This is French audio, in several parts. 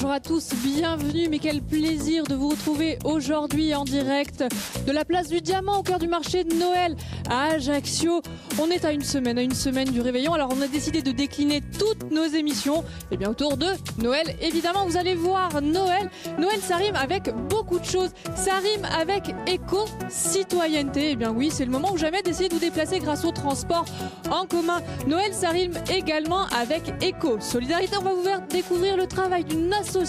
bonjour à tous, bienvenue, mais quel plaisir de vous retrouver aujourd'hui en direct de la place du Diamant au cœur du marché de Noël à Ajaccio. On est à une semaine du réveillon, alors on a décidé de décliner toutes nos émissions autour de Noël. Évidemment, vous allez voir, Noël ça rime avec beaucoup de choses, ça rime avec éco-citoyenneté. Oui, c'est le moment ou jamais d'essayer de vous déplacer grâce au transport en commun. Noël, ça rime également avec éco-solidarité. On va vous faire découvrir le travail d'une association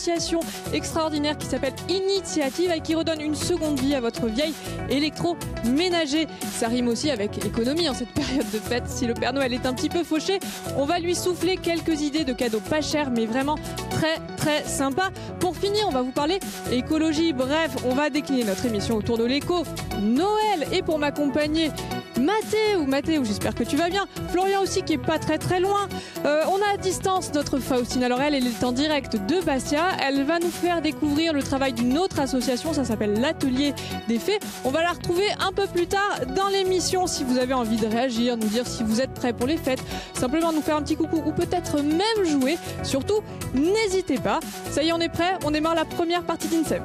extraordinaire qui s'appelle Initiative et qui redonne une seconde vie à votre vieille électroménager. Ça rime aussi avec économie en cette période de fête. Si le Père Noël est un petit peu fauché, on va lui souffler quelques idées de cadeaux pas chers mais vraiment très sympa. Pour finir, on va vous parler écologie. Bref, on va décliner notre émission autour de l'éco Noël. Et pour m'accompagner, Mathéo, j'espère que tu vas bien. Florian aussi qui est pas très loin. On a à distance notre Faustine. Alors elle est en direct de Bastia. Elle va nous faire découvrir le travail d'une autre association. Ça s'appelle l'Atelier des Fées. On va la retrouver un peu plus tard dans l'émission. Si vous avez envie de réagir, nous dire si vous êtes prêts pour les fêtes, simplement nous faire un petit coucou ou peut-être même jouer. Surtout, n'hésitez pas. Ça y est, on est prêts. On démarre la première partie d'INSEM.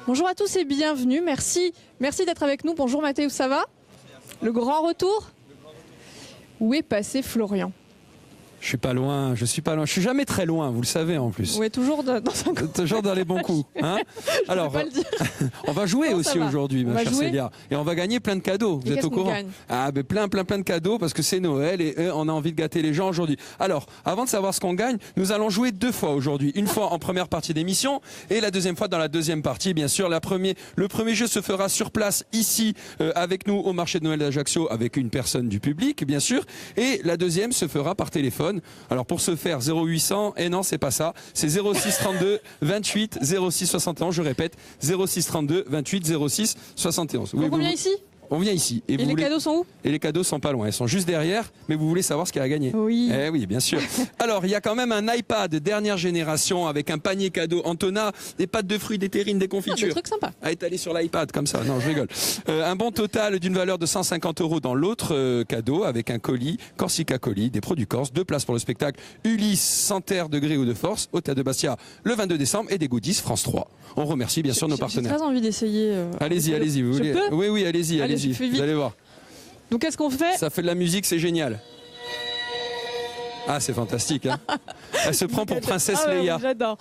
Bonjour à tous et bienvenue, merci d'être avec nous. Bonjour Mathéo, ça va? Le grand retour? Où est passé Florian? Je suis pas loin, je suis jamais très loin, vous le savez en plus. Oui, toujours toujours dans les bons coups. Hein. Alors, pas le dire. On va jouer aussi aujourd'hui, ma chère Célia. Et on va gagner plein de cadeaux, vous êtes au courant? Plein de cadeaux parce que c'est Noël et on a envie de gâter les gens aujourd'hui. Alors, avant de savoir ce qu'on gagne, nous allons jouer deux fois aujourd'hui. Une fois en première partie d'émission et la deuxième fois dans la deuxième partie. Bien sûr, le premier jeu se fera sur place ici avec nous au marché de Noël d'Ajaccio avec une personne du public, bien sûr. Et la deuxième se fera par téléphone. Alors pour ce faire 0800, et non c'est pas ça, c'est 06 32 28 06 71, je répète 06 32 28 06 71. Donc on vient ici? On vient ici. Et les cadeaux sont où? Et les cadeaux sont pas loin, ils sont juste derrière, mais vous voulez savoir ce qu'il y a à gagner? Oui. Eh oui, bien sûr. Alors, il y a quand même un iPad dernière génération avec un panier cadeau Antona, des pâtes de fruits, des terrines, des confitures. Des trucs sympas. À étaler sur l'iPad comme ça, non je rigole. Un bon total d'une valeur de 150 € dans l'autre cadeau avec un colis, Corsica Colis, des produits corse, 2 places pour le spectacle Ulysse, sans terre de gré ou de force, au Théâtre de Bastia le 22 décembre et des goodies France 3. On remercie bien sûr nos partenaires. J'ai très envie d'essayer. Allez-y, vous voulez? Oui, allez-y, vous allez voir. Donc qu'est-ce qu'on fait? Ça fait de la musique, c'est génial. Ah, c'est fantastique. Hein. Elle se prend pour Princesse Leia. J'adore.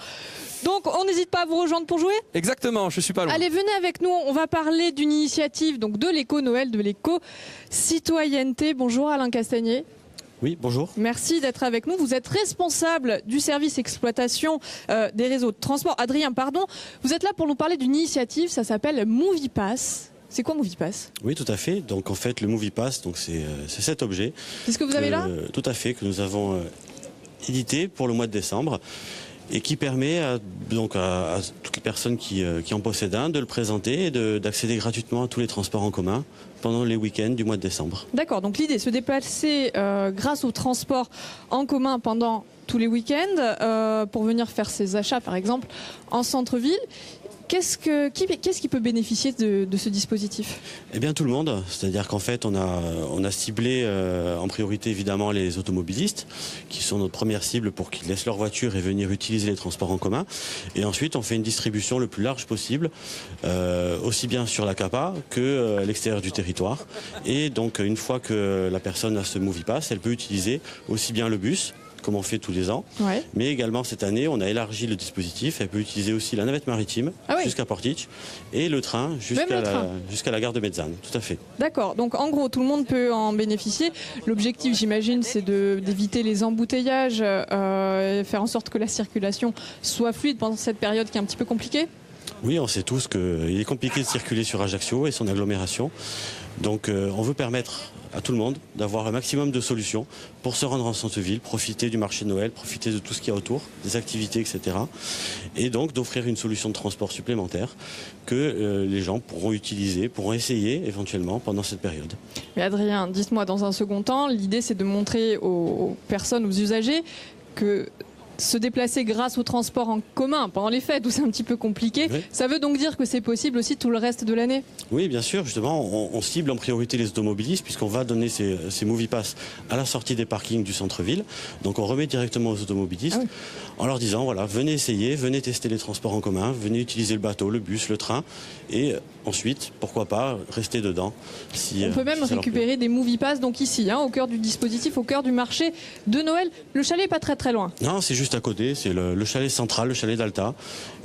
Donc on n'hésite pas à vous rejoindre pour jouer? Exactement, je suis pas loin. Allez, venez avec nous, on va parler d'une initiative donc de l'éco-Noël, de l'éco-citoyenneté. Bonjour Alain Castagnier. Oui, bonjour. Merci d'être avec nous. Vous êtes responsable du service exploitation des réseaux de transport. Adrien, pardon. Vous êtes là pour nous parler d'une initiative, ça s'appelle MoviePass. C'est quoi MoviePass? Oui, tout à fait. Donc en fait, le MoviePass, donc c'est cet objet. C'est ce que vous avez là? Tout à fait, que nous avons édité pour le mois de décembre et qui permet à toutes les personnes qui en possèdent un de le présenter et d'accéder gratuitement à tous les transports en commun pendant les week-ends du mois de décembre. D'accord, donc l'idée, se déplacer grâce au transport en commun pendant tous les week-ends pour venir faire ses achats, par exemple, en centre-ville. Qu'est-ce qui peut bénéficier de ce dispositif? Eh bien tout le monde, c'est-à-dire qu'en fait on a ciblé en priorité évidemment les automobilistes qui sont notre première cible pour qu'ils laissent leur voiture et venir utiliser les transports en commun. Et ensuite on fait une distribution le plus large possible, aussi bien sur la CAPA que à l'extérieur du territoire. Et donc une fois que la personne a ce MoviePass, elle peut utiliser aussi bien le bus, comme on fait tous les ans. Ouais. Mais également cette année, on a élargi le dispositif. Elle peut utiliser aussi la navette maritime jusqu'à Portich et le train jusqu'à la gare de Mezzane. Tout à fait. D'accord. Donc en gros, tout le monde peut en bénéficier. L'objectif, j'imagine, c'est d'éviter les embouteillages, faire en sorte que la circulation soit fluide pendant cette période qui est un petit peu compliquée. Oui, on sait tous qu'il est compliqué de circuler sur Ajaccio et son agglomération. Donc on veut permettre à tout le monde d'avoir un maximum de solutions pour se rendre en centre-ville, profiter du marché de Noël, profiter de tout ce qu'il y a autour, des activités, etc. Et donc d'offrir une solution de transport supplémentaire que les gens pourront utiliser, pourront essayer éventuellement pendant cette période. Mais Adrien, dites-moi dans un second temps, l'idée c'est de montrer aux personnes, aux usagers que se déplacer grâce au transport en commun pendant les fêtes où c'est un petit peu compliqué. Oui. Ça veut donc dire que c'est possible aussi tout le reste de l'année? Oui, bien sûr. Justement, on cible en priorité les automobilistes puisqu'on va donner ces MoviePass à la sortie des parkings du centre-ville. Donc on remet directement aux automobilistes en leur disant, voilà, venez essayer, venez tester les transports en commun, venez utiliser le bateau, le bus, le train et ensuite, pourquoi pas, rester dedans. On peut même récupérer des MoviePass donc ici, au cœur du dispositif, au cœur du marché de Noël. Le chalet n'est pas très loin. Non, c'est juste à côté, c'est le chalet central, le chalet d'Alta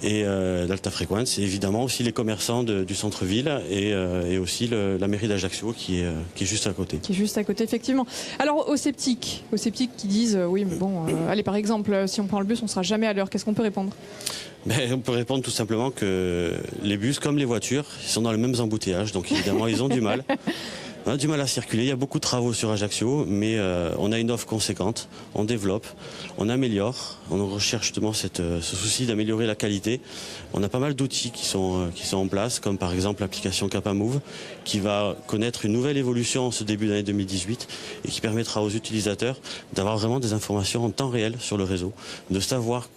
et d'Alta Frequenz. Et évidemment aussi les commerçants du centre-ville et aussi la mairie d'Ajaccio qui est juste à côté. Qui est juste à côté, effectivement. Alors aux sceptiques qui disent oui mais bon, allez par exemple, si on prend le bus, on ne sera jamais à l'heure, qu'est-ce qu'on peut répondre? On peut répondre tout simplement que les bus, comme les voitures, ils sont dans les mêmes embouteillages, donc évidemment ils ont du mal. On a du mal à circuler, il y a beaucoup de travaux sur Ajaccio, mais on a une offre conséquente, on développe, on améliore, on recherche justement ce souci d'améliorer la qualité. On a pas mal d'outils qui sont en place, comme par exemple l'application Capamove, qui va connaître une nouvelle évolution en ce début d'année 2018 et qui permettra aux utilisateurs d'avoir vraiment des informations en temps réel sur le réseau, de savoir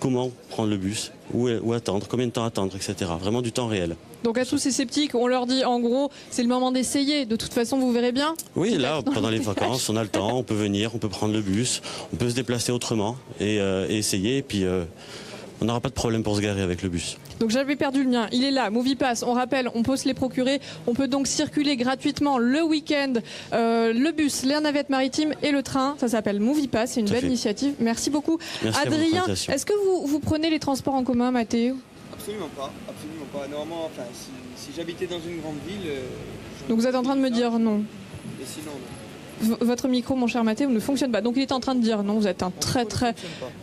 comment prendre le bus, où attendre, combien de temps attendre, etc. Vraiment du temps réel. Donc à tous ces sceptiques, on leur dit en gros, c'est le moment d'essayer. De toute façon, vous verrez bien. Oui, là, pendant les vacances, on a le temps, on peut venir, on peut prendre le bus, on peut se déplacer autrement et essayer. Et puis, on n'aura pas de problème pour se garer avec le bus. Donc j'avais perdu le mien, il est là, MoviePass, on rappelle, on peut se les procurer, on peut donc circuler gratuitement le week-end, le bus, les navettes maritimes et le train, ça s'appelle MoviePass, c'est une belle initiative. Merci beaucoup. Merci Adrien, est-ce que vous prenez les transports en commun, Mathéo? Absolument pas. Normalement, enfin, si j'habitais dans une grande ville... donc vous êtes en train de me dire non? Et sinon, non. Votre micro, mon cher Mathéo, ne fonctionne pas. Donc il est en train de dire non, vous êtes un très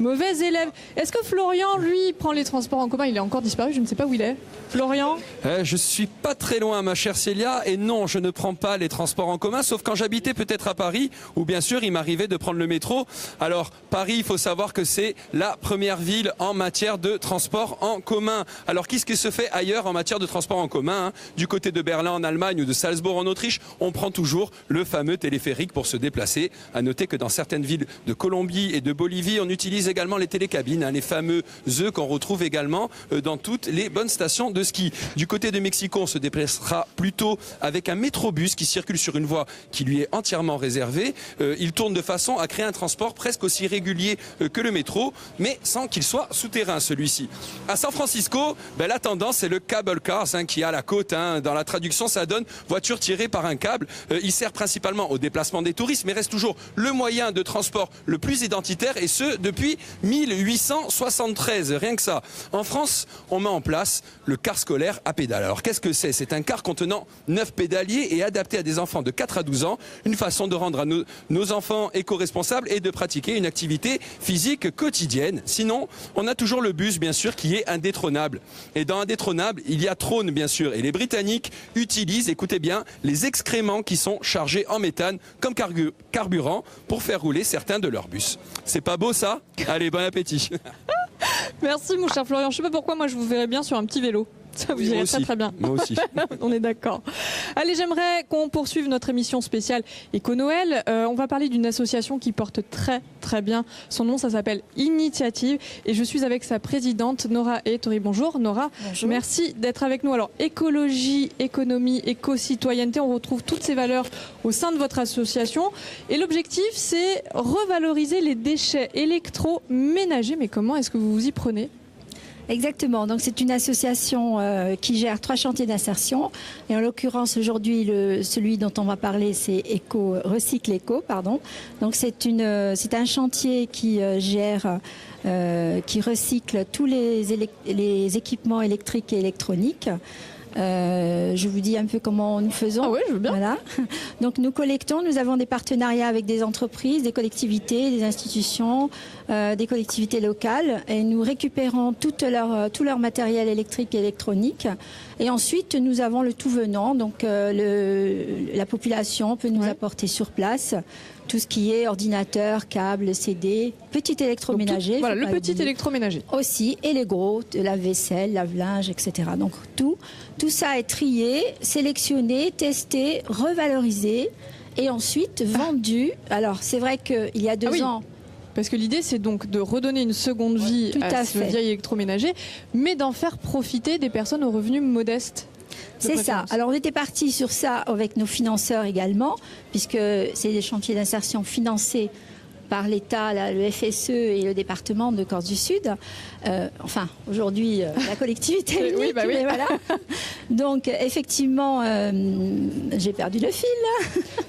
mauvais élève. Est-ce que Florian, lui, prend les transports en commun? Il est encore disparu, je ne sais pas où il est. Florian? Je suis pas très loin, ma chère Célia, et non, je ne prends pas les transports en commun, sauf quand j'habitais peut-être à Paris, où bien sûr il m'arrivait de prendre le métro. Alors Paris, il faut savoir que c'est la première ville en matière de transport en commun. Alors qu'est-ce qui se fait ailleurs en matière de transport en commun, Du côté de Berlin en Allemagne ou de Salzbourg en Autriche, on prend toujours le fameux téléphérique pour se déplacer. À noter que dans certaines villes de Colombie et de Bolivie, on utilise également les télécabines, les fameux œufs qu'on retrouve également dans toutes les bonnes stations de ski. Du côté de Mexico, on se déplacera plutôt avec un métrobus qui circule sur une voie qui lui est entièrement réservée. Il tourne de façon à créer un transport presque aussi régulier que le métro, mais sans qu'il soit souterrain celui-ci. À San Francisco, la tendance c'est le cable car qui est à la côte. Dans la traduction, ça donne voiture tirée par un câble. Il sert principalement au déplacement des touristes, mais reste toujours le moyen de transport le plus identitaire, et ce depuis 1873, rien que ça. En France, on met en place le car scolaire à pédales. Alors qu'est-ce que c'est? C'est un car contenant 9 pédaliers et adapté à des enfants de 4 à 12 ans, une façon de rendre à nos enfants éco-responsables et de pratiquer une activité physique quotidienne. Sinon, on a toujours le bus, bien sûr, qui est indétrônable. Et dans indétrônable, il y a trône, bien sûr, et les Britanniques utilisent, écoutez bien, les excréments qui sont chargés en méthane comme carburant pour faire rouler certains de leurs bus. C'est pas beau ça? Allez, bon appétit. Merci mon cher Florian. Je sais pas pourquoi, moi je vous verrais bien sur un petit vélo. Ça vous irait très bien. Moi aussi. On est d'accord. Allez, j'aimerais qu'on poursuive notre émission spéciale Éco-Noël. On va parler d'une association qui porte très bien son nom. Ça s'appelle Initiative. Et je suis avec sa présidente, Nora Ettori. Bonjour Nora. Bonjour. Merci d'être avec nous. Alors, écologie, économie, éco-citoyenneté, on retrouve toutes ces valeurs au sein de votre association. Et l'objectif, c'est revaloriser les déchets électroménagers. Mais comment est-ce que vous vous y prenez ? Exactement. Donc c'est une association qui gère 3 chantiers d'insertion. Et en l'occurrence aujourd'hui, celui dont on va parler, c'est Recycle Éco, pardon. Donc c'est un chantier qui gère, qui recycle tous les équipements électriques et électroniques. Je vous dis un peu comment nous faisons. Ah oui, je veux bien. Voilà. Donc nous collectons, nous avons des partenariats avec des entreprises, des collectivités, des institutions, des collectivités locales, et nous récupérons tout leur matériel électrique et électronique. Et ensuite nous avons le tout venant, donc la population peut nous apporter sur place tout ce qui est ordinateur, câble, CD, petit électroménager. Voilà, le petit électroménager. Aussi, et les gros, de la vaisselle, lave-linge, etc. Donc tout ça est trié, sélectionné, testé, revalorisé et ensuite vendu. Alors c'est vrai qu'il y a 2 ans... Parce que l'idée, c'est donc de redonner une seconde vie à ce vieil électroménager, mais d'en faire profiter des personnes aux revenus modestes. C'est ça. Alors on était parti sur ça avec nos financeurs également, puisque c'est des chantiers d'insertion financés par l'État, le FSE et le département de Corse du Sud. Enfin, aujourd'hui, la collectivité unique, oui. mais voilà. Donc, effectivement, j'ai perdu le fil.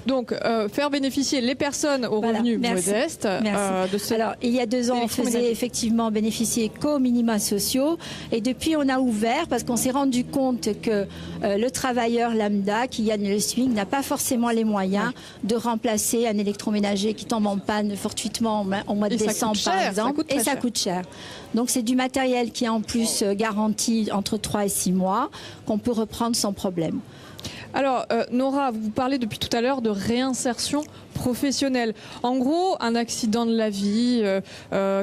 Donc, faire bénéficier les personnes aux revenus modestes. Merci. Alors, il y a 2 ans, on faisait effectivement bénéficier qu'aux minima sociaux. Et depuis, on a ouvert parce qu'on s'est rendu compte que le travailleur lambda qui gagne le SMIC n'a pas forcément les moyens de remplacer un électroménager qui tombe en panne fortuitement au mois de décembre, par exemple. Et ça coûte cher. Donc, c'est du matériel qui est en plus garanti entre 3 et 6 mois, qu'on peut reprendre sans problème. Alors, Nora, vous parlez depuis tout à l'heure de réinsertion professionnelle. En gros, un accident de la vie,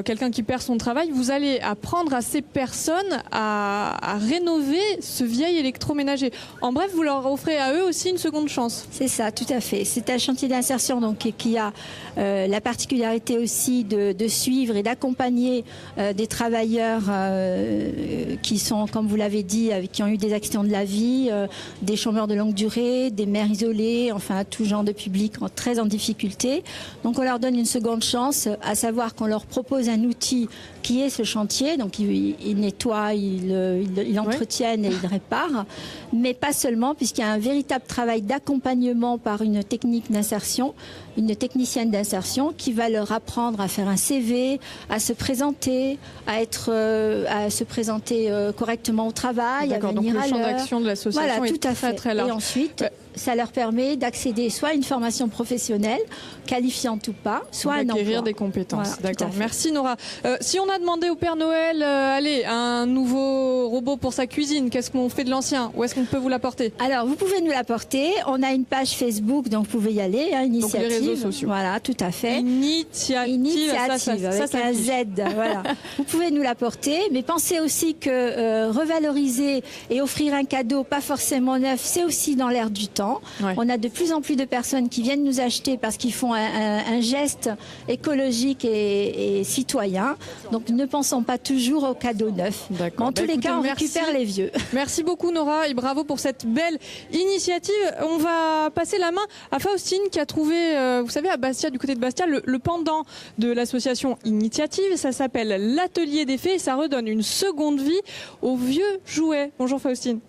quelqu'un qui perd son travail, vous allez apprendre à ces personnes à rénover ce vieil électroménager. En bref, vous leur offrez à eux aussi une seconde chance. C'est ça, tout à fait. C'est un chantier d'insertion donc qui a la particularité aussi de suivre et d'accompagner des travailleurs qui sont, comme vous l'avez dit, qui ont eu des accidents de la vie, des chômeurs de longue durée, des mères isolées, enfin tout genre de public très en difficulté. Donc on leur donne une seconde chance, à savoir qu'on leur propose un outil qui est ce chantier. Donc ils nettoient, ils entretiennent et ils réparent, mais pas seulement, puisqu'il y a un véritable travail d'accompagnement par une technique d'insertion, une technicienne d'insertion qui va leur apprendre à faire un CV, à se présenter, à se présenter correctement au travail, à venir à l'heure. Donc le champ d'action de l'association est très très large. Et ensuite, ça leur permet d'accéder soit à une formation professionnelle, qualifiante ou pas, soit à un emploi. D'acquérir des compétences. Voilà, d'accord. Merci Nora. Si on a demandé au Père Noël, allez, un nouveau robot pour sa cuisine, qu'est-ce qu'on fait de l'ancien? Où est-ce qu'on peut vous l'apporter? Alors, vous pouvez nous l'apporter. On a une page Facebook, donc vous pouvez y aller. Initiative. Donc les réseaux sociaux. Voilà, tout à fait. Initiative avec un Z. Voilà. Vous pouvez nous l'apporter, mais pensez aussi que revaloriser et offrir un cadeau, pas forcément neuf, c'est aussi dans l'air du temps. Ouais. On a de plus en plus de personnes qui viennent nous acheter parce qu'ils font un geste écologique et citoyen. Donc ne pensons pas toujours aux cadeaux neufs. En tous les cas, on récupère les vieux. Merci beaucoup Nora et bravo pour cette belle initiative. On va passer la main à Faustine qui a trouvé, vous savez, à Bastia, du côté de Bastia, le pendant de l'association Initiative. Ça s'appelle l'Atelier des Fées et ça redonne une seconde vie aux vieux jouets. Bonjour Faustine.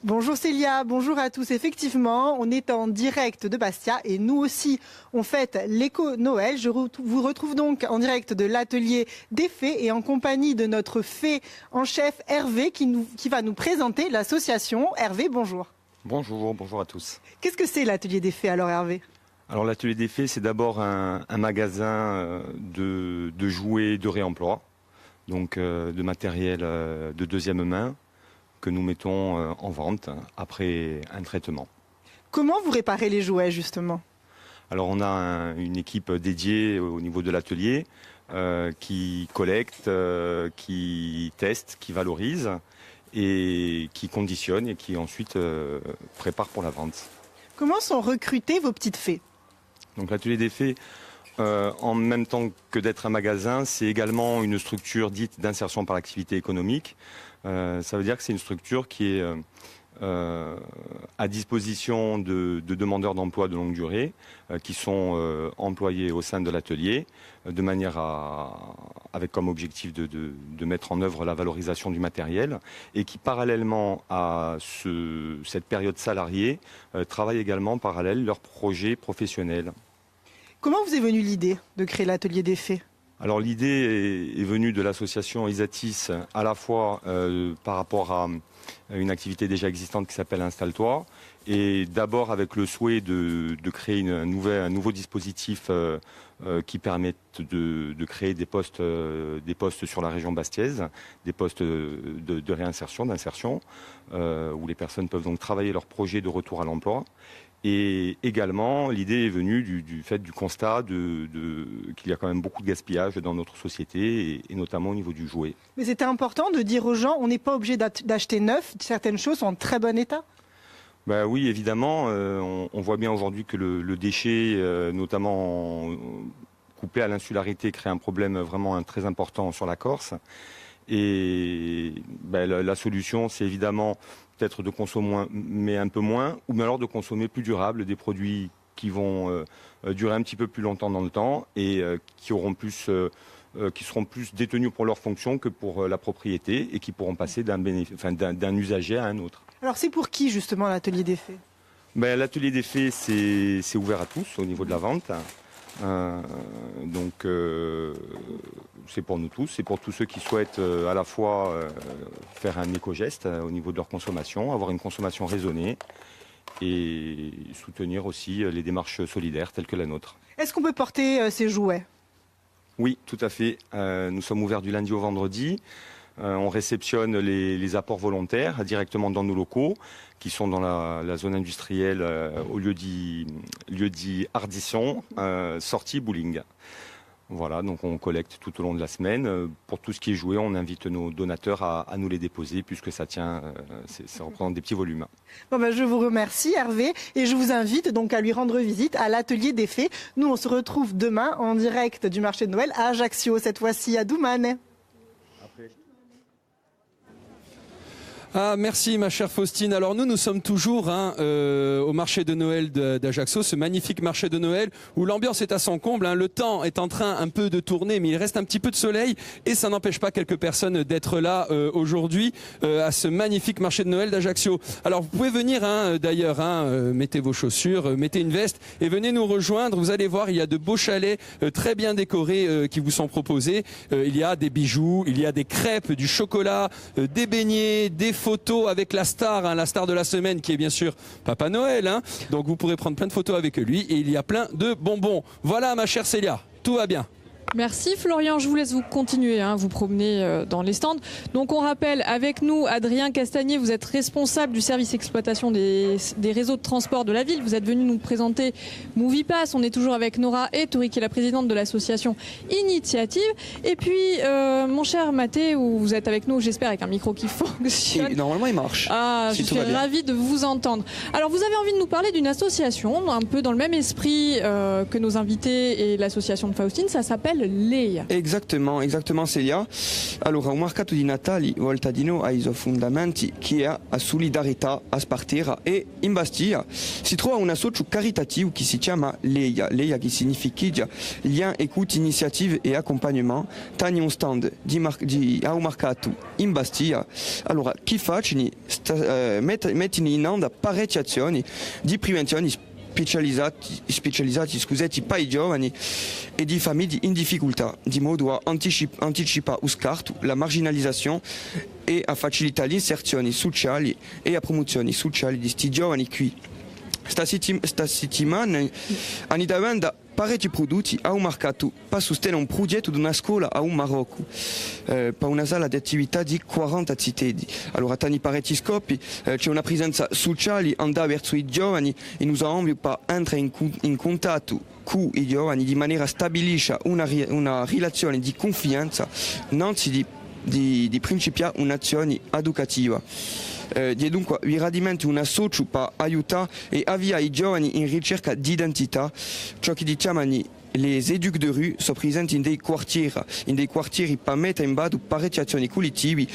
Bonjour Célia, bonjour à tous. Effectivement, on est en direct de Bastia et nous aussi, on fête l'éco-Noël. Je vous retrouve donc en direct de l'atelier des fées et en compagnie de notre fée en chef Hervé qui va nous présenter l'association. Hervé, bonjour. Bonjour à tous. Qu'est-ce que c'est l'atelier des fées alors Hervé ? Alors l'atelier des fées, c'est d'abord un magasin de jouets de réemploi, donc de matériel de deuxième main, que nous mettons en vente après un traitement. Comment vous réparez les jouets justement ? Alors on a une équipe dédiée au niveau de l'atelier qui collecte, qui teste, qui valorise et qui conditionne et qui ensuite prépare pour la vente. Comment sont recrutées vos petites fées ? Donc l'atelier des fées, en même temps que d'être un magasin, c'est également une structure dite d'insertion par l'activité économique. Ça veut dire que c'est une structure qui est à disposition de demandeurs d'emploi de longue durée qui sont employés au sein de l'atelier de manière avec comme objectif de mettre en œuvre la valorisation du matériel et qui parallèlement à cette période salariée travaillent également en parallèle leurs projets professionnels. Comment vous est venue l'idée de créer l'atelier des fées ? Alors l'idée est venue de l'association Isatis à la fois par rapport à une activité déjà existante qui s'appelle Installe-toi et d'abord avec le souhait de créer un nouveau dispositif qui permette de créer des postes sur la région bastiaise, des postes de réinsertion, d'insertion, où les personnes peuvent donc travailler leur projet de retour à l'emploi. Et également, l'idée est venue du constat qu'il y a quand même beaucoup de gaspillage dans notre société et notamment au niveau du jouet. Mais c'était important de dire aux gens, on n'est pas obligé d'acheter neuf, certaines choses sont en très bon état. Oui, évidemment. On voit bien aujourd'hui que le déchet, notamment coupé à l'insularité, crée un problème vraiment très important sur la Corse. Et la solution, c'est évidemment peut-être de consommer un peu moins, ou bien alors de consommer plus durable, des produits qui vont durer un petit peu plus longtemps dans le temps et qui seront plus détenus pour leur fonction que pour la propriété et qui pourront passer d'un usager à un autre. Alors c'est pour qui justement l'atelier des faits? L'atelier des faits, c'est ouvert à tous au niveau de la vente. C'est pour nous tous, c'est pour tous ceux qui souhaitent à la fois faire un éco-geste au niveau de leur consommation, avoir une consommation raisonnée et soutenir aussi les démarches solidaires telles que la nôtre. Est-ce qu'on peut porter ces jouets? Oui, tout à fait. Nous sommes ouverts du lundi au vendredi. On réceptionne les apports volontaires directement dans nos locaux, qui sont dans la zone industrielle au lieu dit Ardisson, sortie Bouling. Voilà, donc on collecte tout au long de la semaine. Pour tout ce qui est joué, on invite nos donateurs à nous les déposer, puisque ça représente des petits volumes. Je vous remercie Hervé, et je vous invite donc à lui rendre visite à l'atelier des faits. Nous, on se retrouve demain en direct du marché de Noël à Ajaccio, cette fois-ci à Doumane. Ah, merci ma chère Faustine. Alors nous sommes toujours au marché de Noël d'Ajaccio, ce magnifique marché de Noël où l'ambiance est à son comble. Le temps est en train un peu de tourner, mais il reste un petit peu de soleil et ça n'empêche pas quelques personnes d'être là aujourd'hui à ce magnifique marché de Noël d'Ajaccio. Alors vous pouvez venir d'ailleurs, mettez vos chaussures, mettez une veste et venez nous rejoindre. Vous allez voir, il y a de beaux chalets très bien décorés qui vous sont proposés. Il y a des bijoux, il y a des crêpes, du chocolat, des beignets, des photos avec la star de la semaine qui est bien sûr Papa Noël. Donc vous pourrez prendre plein de photos avec lui et il y a plein de bonbons. Voilà ma chère Célia, tout va bien. Merci Florian, je vous laisse vous continuer, vous promener dans les stands. Donc on rappelle avec nous Adrien Castagnier, vous êtes responsable du service exploitation des réseaux de transport de la ville. Vous êtes venu nous présenter MoviePass. On est toujours avec Nora et Tori qui est la présidente de l'association Initiative. Et puis mon cher Mathé, vous êtes avec nous, j'espère, avec un micro qui fonctionne. Et normalement il marche. Je suis ravie de vous entendre. Alors vous avez envie de nous parler d'une association un peu dans le même esprit que nos invités et l'association de Faustine, ça s'appelle Leia. Exactement Celia. Allora, un mercato di Natale voltadino ai suoi fondamenti che è a solidarietà, a spartire e in Bastia si trova un associo caritativo che si chiama Leia che significa lien, écoute, initiative e accompagnement. Tani un stand a un mercato in Bastia. Allora, chi facciano mettono in onda parecchie azioni di prevenzione specializzati per i giovani e di famiglie in difficoltà, di modo a anticipare lo scarto, la marginalizzazione e a facilitare l'inserzione sociale e a promozione sociale di questi giovani qui. Sta settimana hanno davanti parecchi prodotti a un mercato per sostenere un progetto di una scuola a un Marocco per una sala di attività di 40 cittadini. Allora, tanti parecchi scopi, c'è una presenza sociale andata verso i giovani e noi abbiamo per entrare in contatto con i giovani di maniera stabilisce una relazione di confidenza, anzi di principiare un'azione educativa. Dunque vi radimenti un associo per aiutare e avviare i giovani in ricerca di identità, ciò che diciamo les éducs de rue sono presenti in dei quartieri per mettere in ballo parecchie azioni collettive.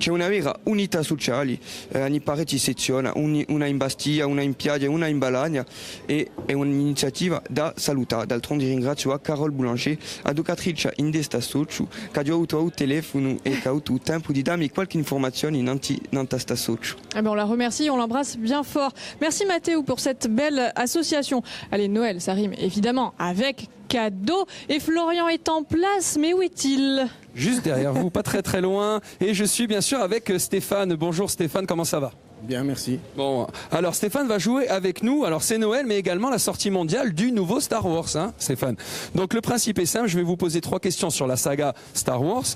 C'è una vera unità sociale, in parecchie sezioni, una in Bastia, una in Piaggia, una in Balagna, e è un'iniziativa da salutare. D'altronde ringrazio a Carole Boulanger, educatrice in questa socio, che ha avuto il telefono e che ha avuto il tempo di darmi qualche informazione in questa socio. On la remercie, on l'embrasse bien fort. Merci Mathéo pour cette belle association. Allez, Noël, ça rime évidemment avec cadeau. Et Florian est en place, mais où est-il ? Juste derrière vous, pas très très loin. Et je suis bien sûr avec Stéphane. Bonjour Stéphane, comment ça va ? Bien, merci. Bon, alors Stéphane va jouer avec nous. Alors c'est Noël, mais également la sortie mondiale du nouveau Star Wars, Stéphane. Donc le principe est simple, je vais vous poser 3 questions sur la saga Star Wars.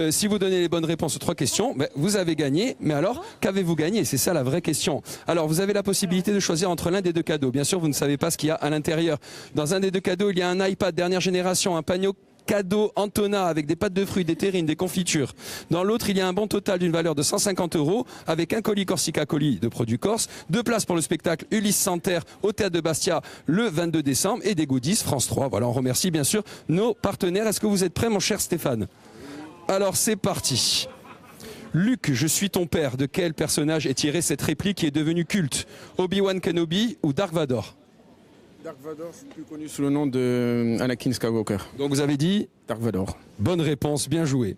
Si vous donnez les bonnes réponses aux 3 questions, vous avez gagné. Mais alors, qu'avez-vous gagné ? C'est ça la vraie question. Alors vous avez la possibilité de choisir entre l'un des 2 cadeaux. Bien sûr, vous ne savez pas ce qu'il y a à l'intérieur. Dans un des 2 cadeaux, il y a un iPad dernière génération, un panneau cadeau Antona avec des pâtes de fruits, des terrines, des confitures. Dans l'autre, il y a un bon total d'une valeur de 150 € avec un colis Corsica colis de produits corse, 2 places pour le spectacle Ulysse Santerre au Théâtre de Bastia le 22 décembre et des goodies France 3. Voilà, on remercie bien sûr nos partenaires. Est-ce que vous êtes prêts, mon cher Stéphane? Alors c'est parti. Luke, je suis ton père. De quel personnage est tirée cette réplique qui est devenue culte? Obi-Wan Kenobi ou Dark Vador? Dark Vador, plus connu sous le nom de Anakin Skywalker. Donc vous avez dit Dark Vador. Bonne réponse, bien joué.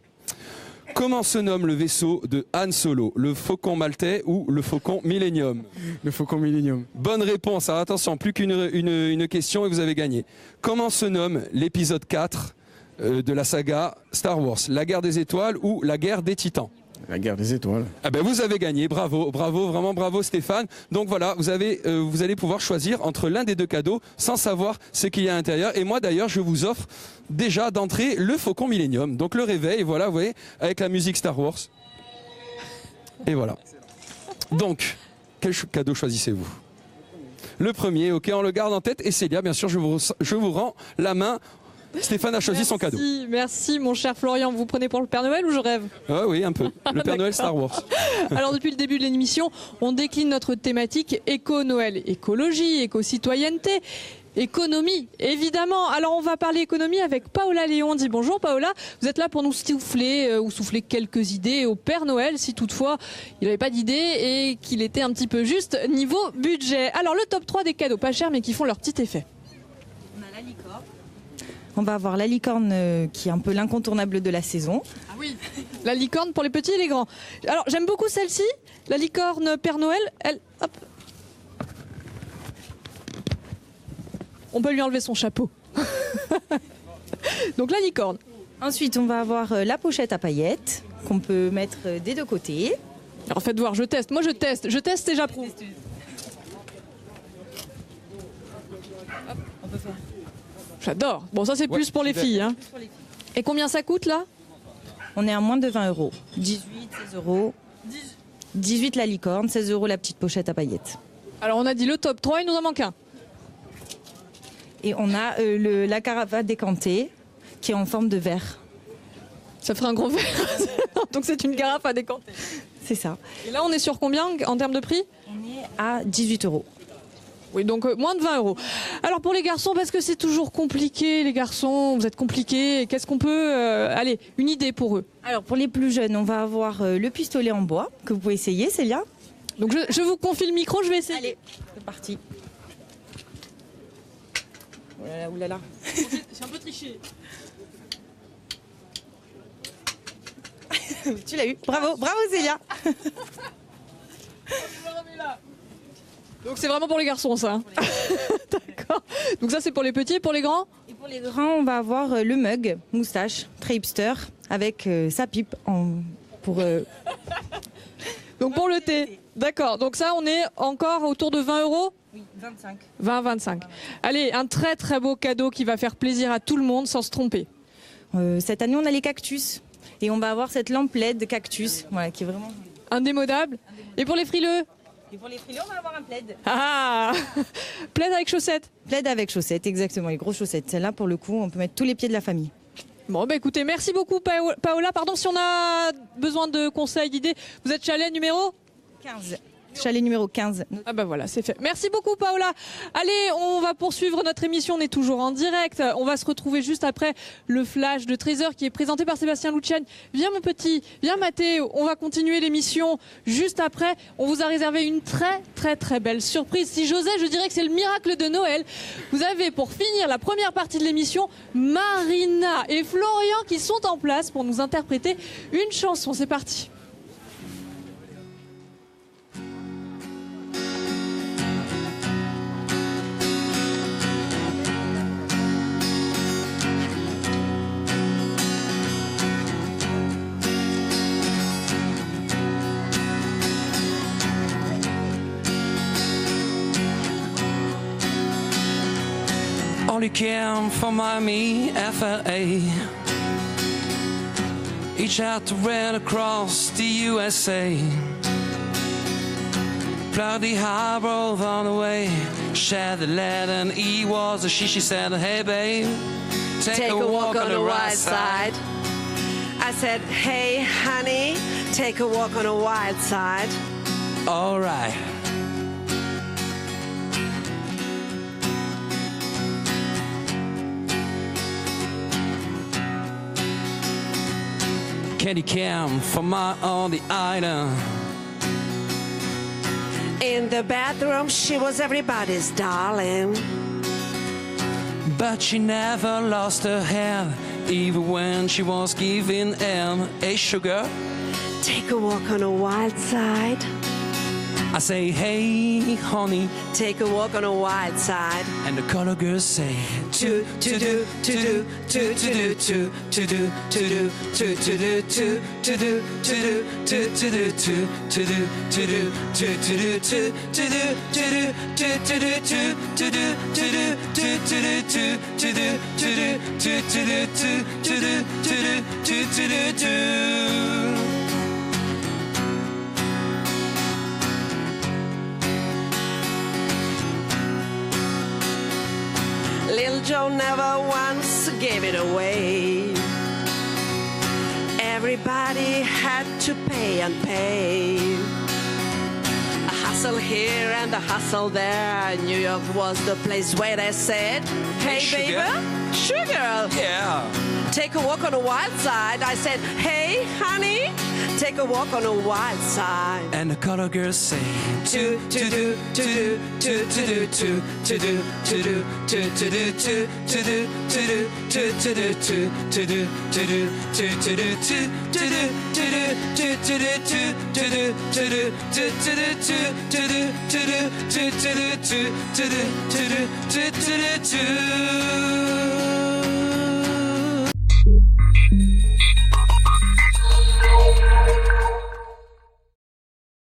Comment se nomme le vaisseau de Han Solo? Le Faucon Maltais ou le Faucon Millennium? Le Faucon Millennium. Bonne réponse. Alors attention, plus qu'une question et vous avez gagné. Comment se nomme l'épisode 4 de la saga Star Wars? La guerre des étoiles ou la guerre des titans? La guerre des étoiles. Ah ben vous avez gagné, bravo, bravo, vraiment bravo Stéphane. Donc voilà, vous allez pouvoir choisir entre l'un des deux cadeaux sans savoir ce qu'il y a à l'intérieur. Et moi d'ailleurs, je vous offre déjà d'entrée le Faucon Millennium. Donc le réveil, voilà, vous voyez, avec la musique Star Wars. Et voilà. Donc, quel cadeau choisissez-vous? Le premier, ok, on le garde en tête. Et Célia, bien sûr, je vous rends la main. Stéphane a choisi son cadeau. Merci mon cher Florian. Vous prenez pour le Père Noël ou je rêve? Ah oui, un peu. Le Père Noël Star Wars. Alors depuis le début de l'émission, on décline notre thématique éco-Noël. Écologie, éco-citoyenneté, économie, évidemment. Alors on va parler économie avec Paola Léon. Dis bonjour Paola. Vous êtes là pour nous souffler quelques idées au Père Noël si toutefois il n'avait pas d'idée et qu'il était un petit peu juste niveau budget. Alors le top 3 des cadeaux pas chers mais qui font leur petit effet. On va avoir la licorne qui est un peu l'incontournable de la saison. Ah oui, la licorne pour les petits et les grands. Alors j'aime beaucoup celle-ci, la licorne Père Noël. Elle, hop. On peut lui enlever son chapeau. Donc la licorne. Ensuite, on va avoir la pochette à paillettes qu'on peut mettre des deux côtés. Alors faites voir, je teste. Moi je teste et j'approuve. Hop, on peut faire. J'adore. Bon, ça c'est plus pour les filles. Hein. Et combien ça coûte là? On est à moins de 20 €. 18, 16 €. 18 la licorne, 16 € la petite pochette à paillettes. Alors on a dit le top 3, il nous en manque un. Et on a la carafe à décanter qui est en forme de verre. Ça ferait un gros verre. Donc c'est une carafe à décanter. C'est ça. Et là on est sur combien en termes de prix? On est à 18 €. Oui, donc moins de 20 €. Alors pour les garçons, parce que c'est toujours compliqué, les garçons, vous êtes compliqués, qu'est-ce qu'on peut... allez, une idée pour eux. Alors pour les plus jeunes, on va avoir le pistolet en bois, que vous pouvez essayer, Célia. Donc je vous confie le micro, je vais essayer. Allez, c'est parti. Oulala, oulala. C'est un peu triché. Tu l'as eu, bravo, bravo Célia. Donc c'est vraiment pour les garçons ça. D'accord. Donc ça c'est pour les petits et pour les grands? Et pour les grands, on va avoir le mug, moustache, très hipster, avec sa pipe pour... Donc pour le thé. D'accord. Donc ça on est encore autour de 20 €? Oui, 25. 20-25. Allez, un très très beau cadeau qui va faire plaisir à tout le monde sans se tromper. Cette année on a les cactus. Et on va avoir cette lampe LED de cactus, voilà, qui est vraiment... Indémodable. Et pour les frileux? Et pour les frileux, on va avoir un plaid. Ah plaid avec chaussettes. Plaid avec chaussettes, exactement, les grosses chaussettes. Celle-là, pour le coup, on peut mettre tous les pieds de la famille. Bon, bah écoutez, merci beaucoup Paola. Pardon si on a besoin de conseils, d'idées. Vous êtes chalet numéro 15. Chalet numéro 15. Ah bah voilà, c'est fait. Merci beaucoup Paola. Allez, on va poursuivre notre émission, on est toujours en direct. On va se retrouver juste après le flash de 13h qui est présenté par Sébastien Luciani. Viens mon petit, viens Mathéo, on va continuer l'émission juste après. On vous a réservé une très très très belle surprise. Si j'osais, je dirais que c'est le miracle de Noël. Vous avez pour finir la première partie de l'émission Marina et Florian qui sont en place pour nous interpréter une chanson. C'est parti. Only came from Miami, FLA. Each had to run across the USA. Bloody harbor on the way. Shared the lead and he was a she said, hey babe, take a walk on the right side. I said, hey, honey, take a walk on the wild side. All right. Candy came from out on the island. In the bathroom, she was everybody's darling. But she never lost her head, even when she was giving in. Hey, sugar, take a walk on the wild side. I say, hey, honey, take a walk on the wild side. And the color girls say, to do, to do, to do, to do, to do, to do, to do, to do, to do, to do, to do, to do, to do, to do, to do, to do. Little Joe never once gave it away. Everybody had to pay and pay. A hustle here and a hustle there. New York was the place where they said, hey, baby, sugar. Yeah. Take a walk on the wild side. I said, hey, honey, take a walk on the wild side. And the color girls say, to do, to do, to do, to do, to do, to do, to do, to do, to do, to do, to do, to do, to do, to do, to do, to do,